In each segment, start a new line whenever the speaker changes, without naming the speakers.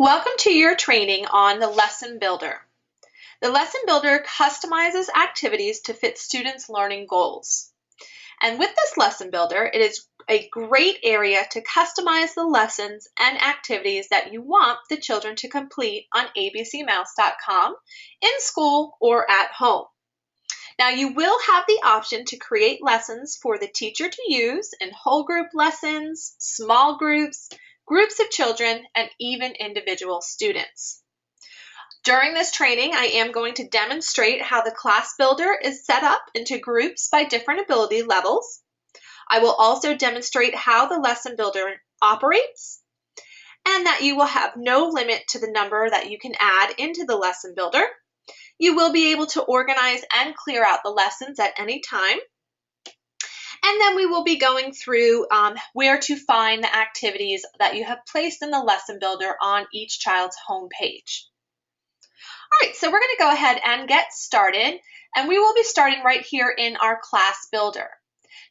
Welcome to your training on the Lesson Builder. The Lesson Builder customizes activities to fit students' learning goals. And with this Lesson Builder, it is a great area to customize the lessons and activities that you want the children to complete on abcmouse.com in school or at home. Now, you will have the option to create lessons for the teacher to use in whole group lessons, small groups, groups of children, and even individual students. During this training, I am going to demonstrate how the class builder is set up into groups by different ability levels. I will also demonstrate how the lesson builder operates and that you will have no limit to the number that you can add into the lesson builder. You will be able to organize and clear out the lessons at any time. And then we will be going through where to find the activities that you have placed in the lesson builder on each child's home page. All right, so we're going to go ahead and get started, and we will be starting right here in our class builder.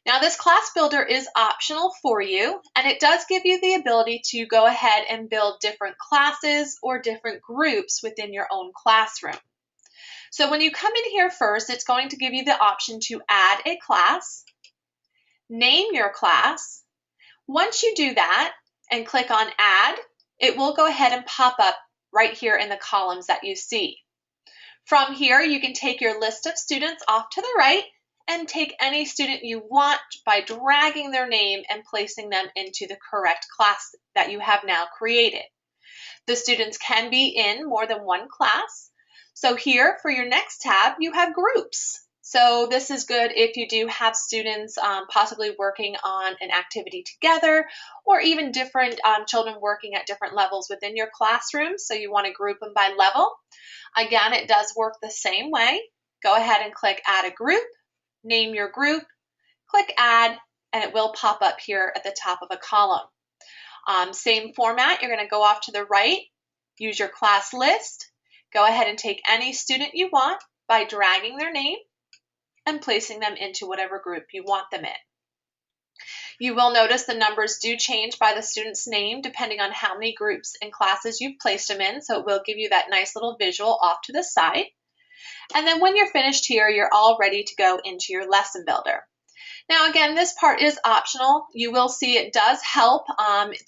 Now, this class builder is optional for you, and it does give you the ability to go ahead and build different classes or different groups within your own classroom. So when you come in here first, it's going to give you the option to add a class, name your class. Once you do that and click on add, it will go ahead and pop up right here in the columns that you see. From here, you can take your list of students off to the right and take any student you want by dragging their name and placing them into the correct class that you have now created. The students can be in more than one class. So here for your next tab, you have groups. So this is good if you do have students possibly working on an activity together, or even different children working at different levels within your classroom. So you want to group them by level. Again, it does work the same way. Go ahead and click add a group, name your group, click add, and it will pop up here at the top of a column. Same format, you're going to go off to the right, use your class list. Go ahead and take any student you want by dragging their name and placing them into whatever group you want them in. You will notice the numbers do change by the student's name depending on how many groups and classes you've placed them in, so it will give you that nice little visual off to the side. And then when you're finished here, you're all ready to go into your lesson builder. Now again, this part is optional. You will see it does help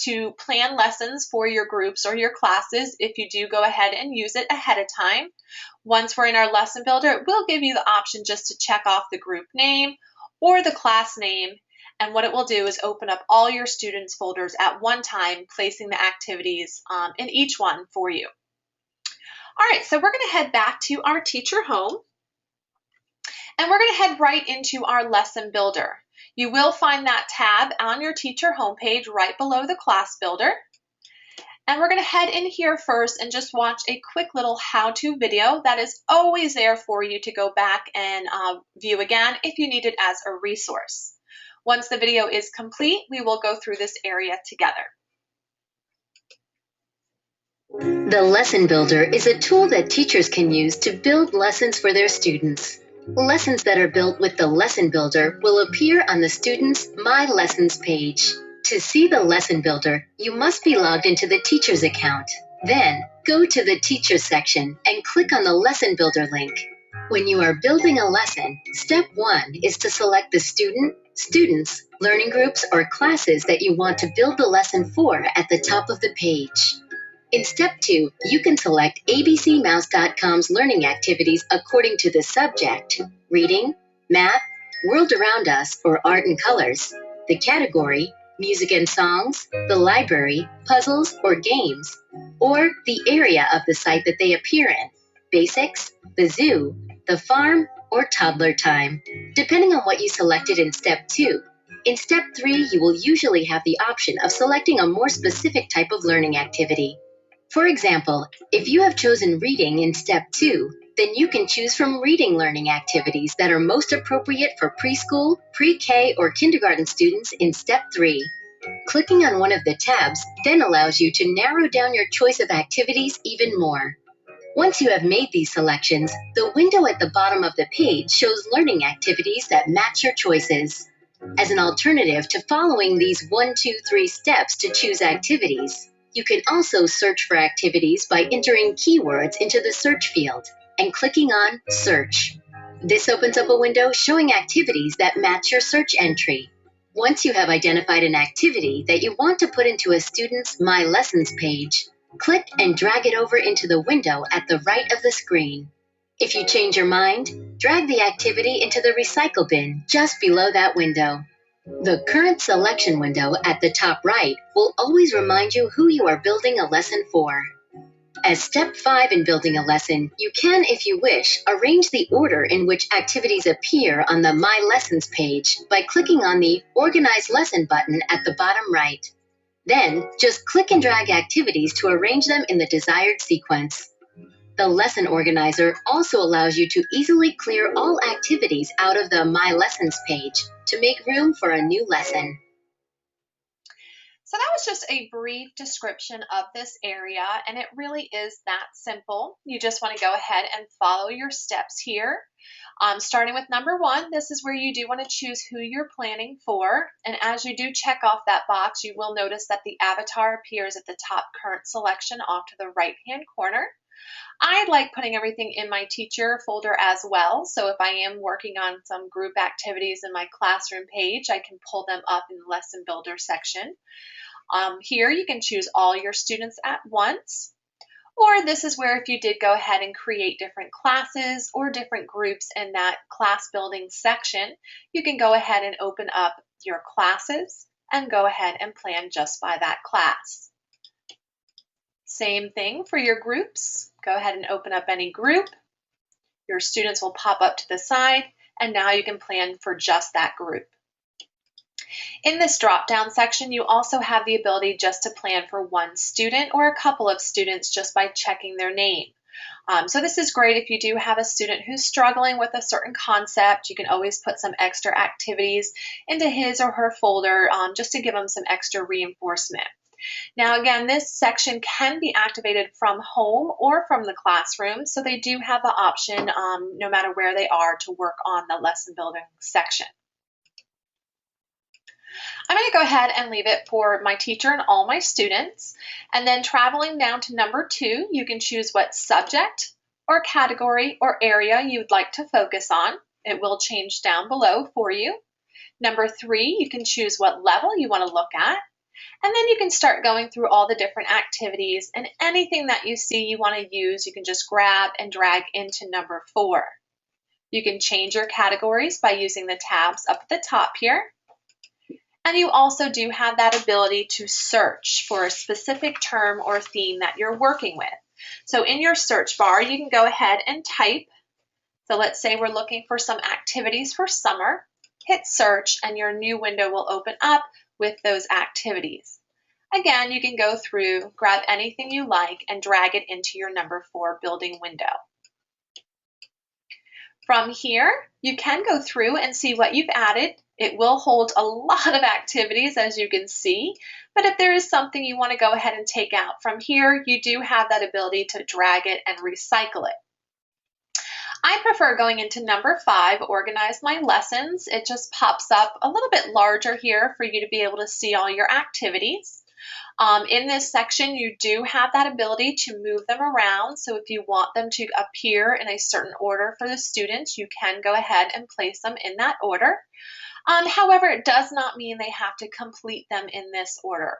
to plan lessons for your groups or your classes if you do go ahead and use it ahead of time. Once we're in our lesson builder, it will give you the option just to check off the group name or the class name, and what it will do is open up all your students' folders at one time, placing the activities in each one for you. All right, so we're going to head back to our teacher home. And we're going to head right into our lesson builder. You will find that tab on your teacher homepage right below the class builder. And we're going to head in here first and just watch a quick little how-to video that is always there for you to go back and view again if you need it as a resource. Once the video is complete, we will go through this area together.
The Lesson Builder is a tool that teachers can use to build lessons for their students. Lessons that are built with the Lesson Builder will appear on the student's My Lessons page. To see the Lesson Builder, you must be logged into the teacher's account. Then, go to the Teachers section and click on the Lesson Builder link. When you are building a lesson, step 1 is to select the student, students, learning groups, or classes that you want to build the lesson for at the top of the page. In step 2, you can select abcmouse.com's learning activities according to the subject, reading, math, world around us, or art and colors, the category, music and songs, the library, puzzles, or games, or the area of the site that they appear in, basics, the zoo, the farm, or toddler time, depending on what you selected in step 2. In step 3, you will usually have the option of selecting a more specific type of learning activity. For example, if you have chosen reading in step 2, then you can choose from reading learning activities that are most appropriate for preschool, pre-K, or kindergarten students in step 3. Clicking on one of the tabs then allows you to narrow down your choice of activities even more. Once you have made these selections, the window at the bottom of the page shows learning activities that match your choices. As an alternative to following these 1, 2, 3 steps to choose activities, You can also search for activities by entering keywords into the search field and clicking on Search. This opens up a window showing activities that match your search entry. Once you have identified an activity that you want to put into a student's My Lessons page, click and drag it over into the window at the right of the screen. If you change your mind, drag the activity into the recycle bin just below that window. The current selection window at the top right will always remind you who you are building a lesson for. As step 5 in building a lesson, you can, if you wish, arrange the order in which activities appear on the My Lessons page by clicking on the Organize Lesson button at the bottom right. Then, just click and drag activities to arrange them in the desired sequence. The Lesson Organizer also allows you to easily clear all activities out of the My Lessons page to make room for a new lesson.
So that was just a brief description of this area, and it really is that simple. You just want to go ahead and follow your steps here. Starting with number 1, this is where you do want to choose who you're planning for. And as you do check off that box, you will notice that the avatar appears at the top current selection off to the right-hand corner. I like putting everything in my teacher folder as well. So if I am working on some group activities in my classroom page, I can pull them up in the Lesson Builder section. Here you can choose all your students at once. Or this is where if you did go ahead and create different classes or different groups in that class building section, you can go ahead and open up your classes and go ahead and plan just by that class. Same thing for your groups. Go ahead and open up any group. Your students will pop up to the side, and now you can plan for just that group. In this drop-down section, you also have the ability just to plan for one student or a couple of students just by checking their name. So this is great if you do have a student who's struggling with a certain concept. You can always put some extra activities into his or her folder just to give them some extra reinforcement. Now again, this section can be activated from home or from the classroom, so they do have the option, no matter where they are, to work on the lesson building section. I'm going to go ahead and leave it for my teacher and all my students. And then traveling down to number 2, you can choose what subject or category or area you would like to focus on. It will change down below for you. Number 3, you can choose what level you want to look at. And then you can start going through all the different activities, and anything that you see you want to use, you can just grab and drag into number 4. You can change your categories by using the tabs up at the top here. And you also do have that ability to search for a specific term or theme that you're working with. So in your search bar, you can go ahead and type. So let's say we're looking for some activities for summer. Hit search and your new window will open up with those activities. Again, you can go through, grab anything you like, and drag it into your number 4 building window. From here, you can go through and see what you've added. It will hold a lot of activities, as you can see, but if there is something you want to go ahead and take out from here, you do have that ability to drag it and recycle it. I prefer going into number 5, Organize My Lessons. It just pops up a little bit larger here for you to be able to see all your activities. In this section, you do have that ability to move them around. So if you want them to appear in a certain order for the students, you can go ahead and place them in that order. However, it does not mean they have to complete them in this order.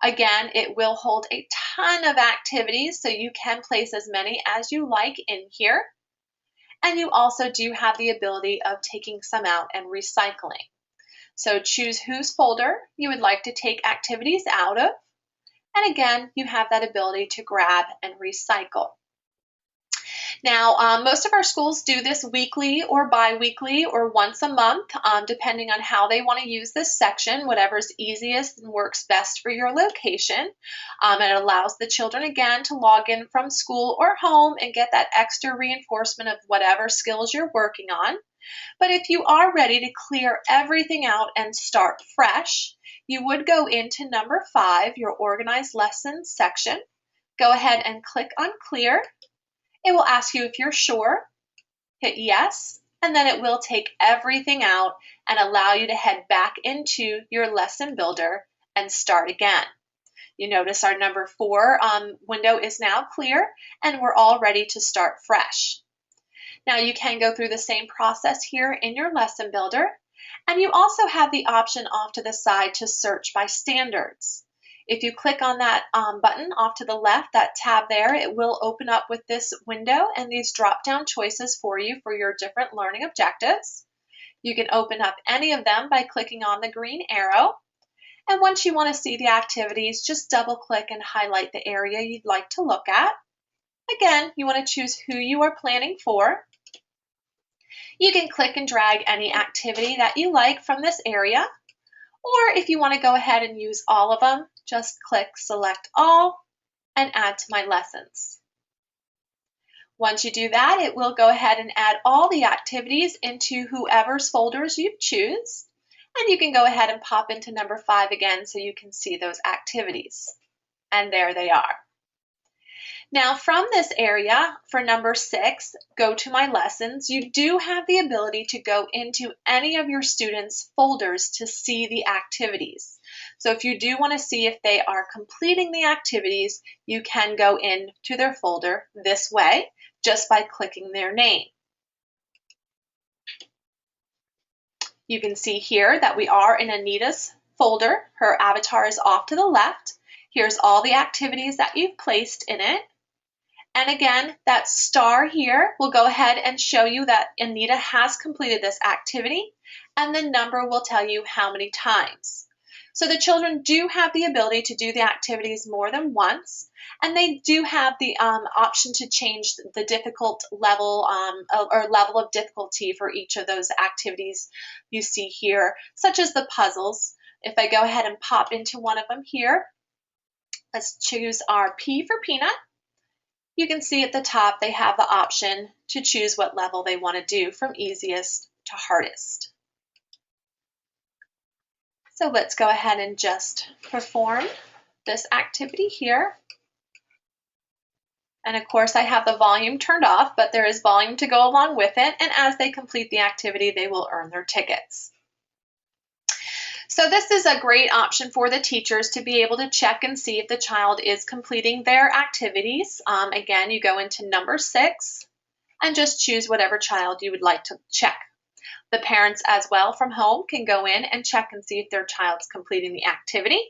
Again, it will hold a ton of activities, so you can place as many as you like in here. And you also do have the ability of taking some out and recycling. So choose whose folder you would like to take activities out of. And again, you have that ability to grab and recycle. Now, most of our schools do this weekly or bi-weekly or once a month, depending on how they want to use this section, whatever's easiest and works best for your location. It allows the children, again, to log in from school or home and get that extra reinforcement of whatever skills you're working on. But if you are ready to clear everything out and start fresh, you would go into number 5, your Organized Lessons section. Go ahead and click on Clear. It will ask you if you're sure. Hit yes, and then it will take everything out and allow you to head back into your lesson builder and start again. You notice our number 4 window is now clear, and we're all ready to start fresh. Now you can go through the same process here in your lesson builder, and you also have the option off to the side to search by standards. If you click on that button off to the left, that tab there, it will open up with this window and these drop-down choices for you for your different learning objectives. You can open up any of them by clicking on the green arrow. And once you want to see the activities, just double-click and highlight the area you'd like to look at. Again, you want to choose who you are planning for. You can click and drag any activity that you like from this area, or if you want to go ahead and use all of them, just click Select All and Add to My Lessons. Once you do that, it will go ahead and add all the activities into whoever's folders you choose, and you can go ahead and pop into number 5 again so you can see those activities. And there they are. Now from this area, for number 6, Go to My Lessons, you do have the ability to go into any of your students' folders to see the activities. So if you do want to see if they are completing the activities, you can go into their folder this way, just by clicking their name. You can see here that we are in Anita's folder. Her avatar is off to the left. Here's all the activities that you've placed in it. And again, that star here will go ahead and show you that Anita has completed this activity, and the number will tell you how many times. So the children do have the ability to do the activities more than once, and they do have the option to change the difficult level or level of difficulty for each of those activities you see here, such as the puzzles. If I go ahead and pop into one of them here, let's choose our P for peanut. You can see at the top they have the option to choose what level they want to do from easiest to hardest. So let's go ahead and just perform this activity here. And of course I have the volume turned off, but there is volume to go along with it, and as they complete the activity they will earn their tickets. So this is a great option for the teachers to be able to check and see if the child is completing their activities. Again, you go into number 6 and just choose whatever child you would like to check. The parents as well from home can go in and check and see if their child's completing the activity.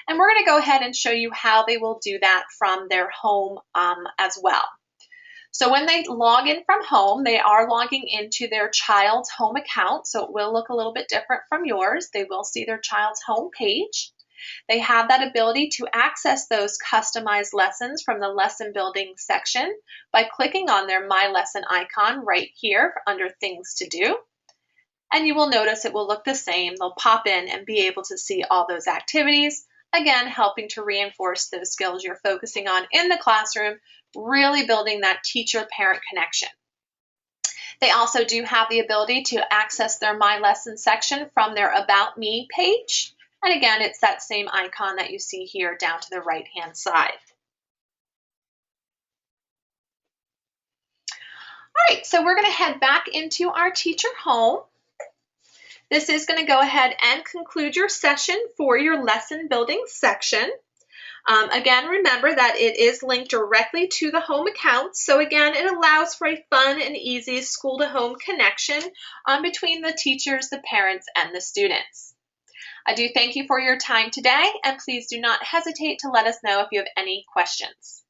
And we're going to go ahead and show you how they will do that from their home as well. So when they log in from home, they are logging into their child's home account, so it will look a little bit different from yours. They will see their child's home page. They have that ability to access those customized lessons from the lesson building section by clicking on their My Lesson icon right here under Things to Do. And you will notice it will look the same. They'll pop in and be able to see all those activities, again, helping to reinforce those skills you're focusing on in the classroom, really building that teacher-parent connection. They also do have the ability to access their My Lesson section from their About Me page. And again, it's that same icon that you see here down to the right-hand side. All right, so we're going to head back into our teacher home. This is going to go ahead and conclude your session for your lesson building section. Again, remember that it is linked directly to the home account. So again, it allows for a fun and easy school-to-home connection between the teachers, the parents, and the students. I do thank you for your time today, and please do not hesitate to let us know if you have any questions.